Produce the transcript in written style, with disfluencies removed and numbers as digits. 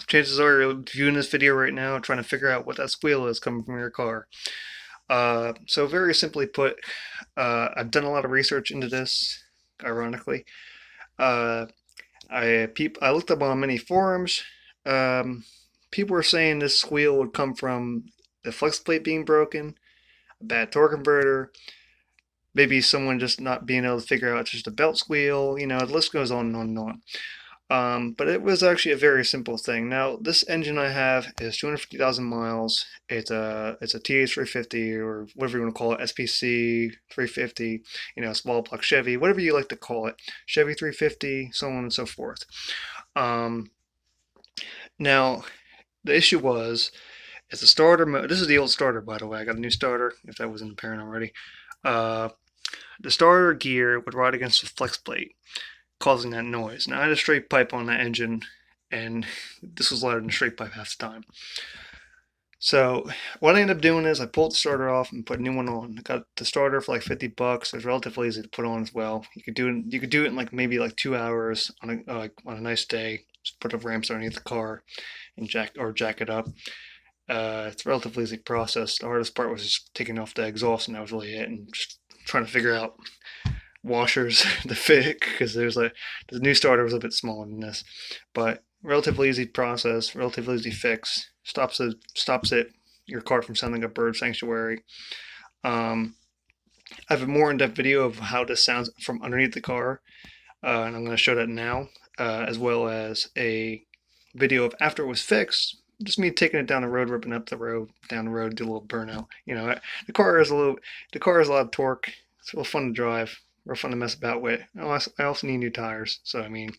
chances are you're viewing this video right now trying to figure out what that squeal is coming from your car. So very simply put, I've done a lot of research into this, ironically. Uh, I looked up on many forums. Um, People were saying this squeal would come from the flex plate being broken, a bad torque converter, maybe someone just not being able to figure out it's just a belt squeal. The list goes on and on and on. But it was actually a very simple thing. Now, this engine I have is 250,000 miles. It's a TH350 or whatever you want to call it, SPC 350, small block Chevy, whatever you like to call it, Chevy 350, so on and so forth. Um, Now, the issue was, it's a starter mode. This is the old starter, by the way. I got a new starter, if that wasn't apparent already. Uh, the starter gear would ride against the flex plate, causing that noise. Now, I had a straight pipe on that engine, and this was louder than a straight pipe half the time. So what I ended up doing is I pulled the starter off and put a new one on. I got the starter for like $50. It was relatively easy to put on as well. You could do it in like maybe like 2 hours on a nice day. Just put the ramps underneath the car and jack it up. It's a relatively easy process. The hardest part was just taking off the exhaust, and that was really it, and just trying to figure out washers to fit because the new starter was a bit smaller than this, but relatively easy process, relatively easy fix. Stops it your car from sounding like a bird sanctuary. Um, I have a more in-depth video of how this sounds from underneath the car, and I'm going to show that now, as well as a video of after it was fixed. Just me taking it down the road, ripping up the road, down the road, do a little burnout. The car has a lot of torque. It's real fun to drive, real fun to mess about with. I also need new tires, so I mean.